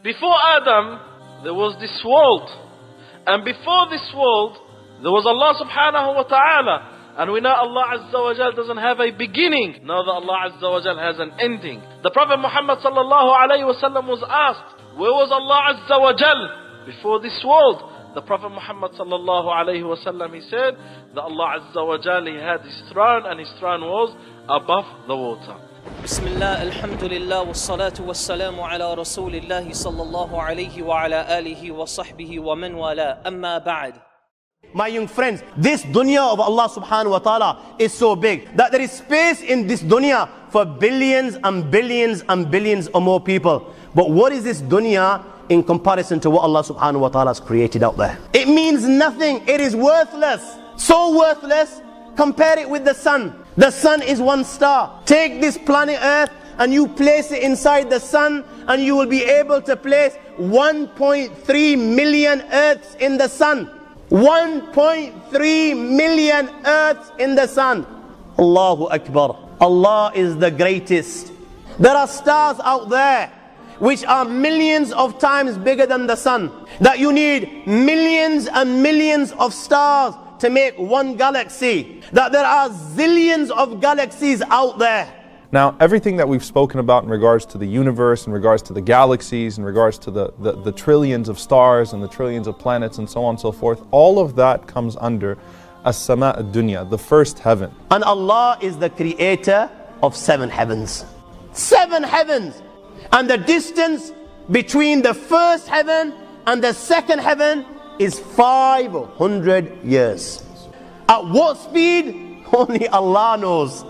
Before Adam, there was this world. And before this world, there was Allah subhanahu wa ta'ala. And we know Allah Azza wa Jal doesn't have a beginning. Know that Allah Azza wa Jal has an ending. The Prophet Muhammad sallallahu alayhi wa sallam was asked, where was Allah Azza wa Jal before this world? The Prophet Muhammad sallallahu alayhi wa sallam, he said that Allah Azza wa Jal, he had his throne, and his throne was above the water. Bismillah, alhamdulillah, wassalatu wassalamu ala Rasoolullah sallallahu alayhi wa ala alihi wa sahbihi wa man wala, amma ba'd. My young friends, this dunya of Allah subhanahu wa ta'ala is so big that there is space in this dunya for billions and billions and billions or more people. But what is this dunya in comparison to what Allah subhanahu wa ta'ala has created out there? It means nothing. It is worthless. So worthless, compare it with the sun. The sun is one star. Take this planet Earth and you place it inside the sun, and you will be able to place 1.3 million Earths in the sun. 1.3 million Earths in the sun. Allahu Akbar. Allah is the greatest. There are stars out there which are millions of times bigger than the sun, that you need millions and millions of stars to make one galaxy, that there are zillions of galaxies out there. Now, everything that we've spoken about in regards to the universe, in regards to the galaxies, in regards to the trillions of stars and the trillions of planets and so on and so forth, all of that comes under SWT, the first heaven. And Allah is the creator of 7 heavens. 7 heavens! And the distance between the first heaven and the second heaven is 500 years. At what speed? Only Allah knows.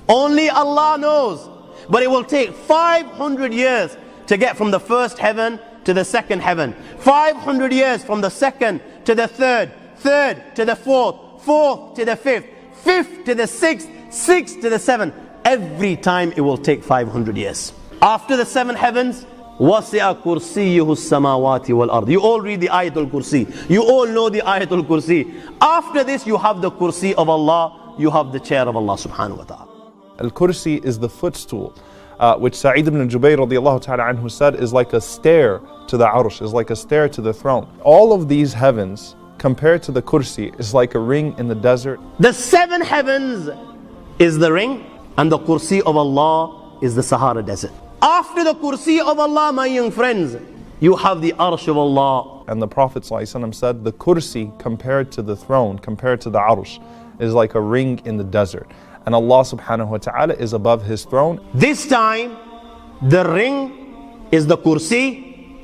Only Allah knows. But it will take 500 years to get from the first heaven to the second heaven. 500 years from the second to the third, third to the fourth, fourth to the fifth, fifth to the sixth, sixth to the seventh. Every time it will take 500 years. After the 7 heavens, وَسِعَ كُرْسِيُّهُ السَّمَاوَاتِ وَالْأَرْضِ. You all read the Ayatul Kursi. You all know the Ayatul Kursi. After this, you have the Kursi of Allah. You have the chair of Allah subhanahu wa ta'ala. Al-Kursi is the footstool, which Saeed ibn Jubayr radiallahu ta'ala anhu said is like a stair to the Arsh, is like a stair to the throne. All of these heavens, compared to the Kursi, is like a ring in the desert. The 7 heavens is the ring, and the Kursi of Allah is the Sahara desert. After the Kursi of Allah, my young friends, you have the Arsh of Allah. And the Prophet ﷺ said, the Kursi compared to the throne, compared to the Arsh, is like a ring in the desert. And Allah subhanahu wa ta'ala is above His throne. This time, the ring is the Kursi,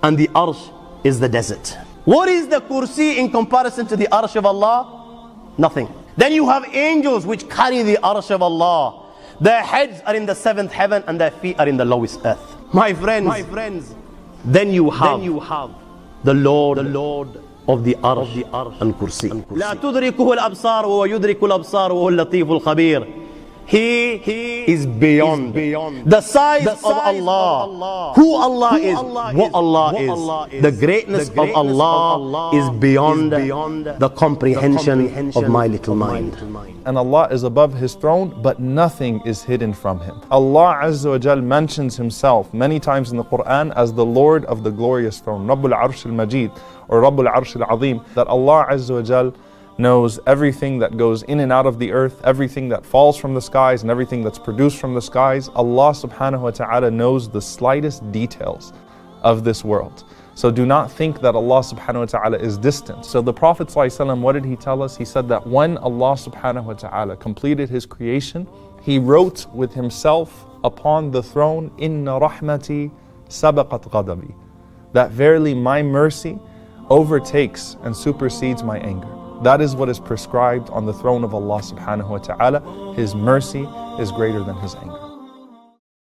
and the Arsh is the desert. What is the Kursi in comparison to the Arsh of Allah? Nothing. Then you have angels which carry the Arsh of Allah. Their heads are in the 7th heaven and their feet are in the lowest earth. My friends, then you have the Lord of the Arsh and Kursi. لا تدركه الأبصار وهو يدرك الأبصار وهو اللطيف الخبير. He is beyond the size of Allah, who Allah is, what Allah is. The greatness of Allah is beyond the comprehension of my little mind. And Allah is above His throne, but nothing is hidden from Him. Allah Azza wa Jal mentions Himself many times in the Quran as the Lord of the glorious throne, Rabbul Arsh al-Majid, or Rabbul Arsh al-Azim, that Allah Azza wa Jal knows everything that goes in and out of the earth, everything that falls from the skies and everything that's produced from the skies. Allah subhanahu wa ta'ala knows the slightest details of this world. So do not think that Allah subhanahu wa ta'ala is distant. So the Prophet ﷺ, what did he tell us? He said that when Allah subhanahu wa ta'ala completed His creation, He wrote with Himself upon the throne, Inna rahmati sabaqat ghadabi, that verily my mercy overtakes and supersedes my anger. That is what is prescribed on the throne of Allah subhanahu wa ta'ala. His mercy is greater than His anger.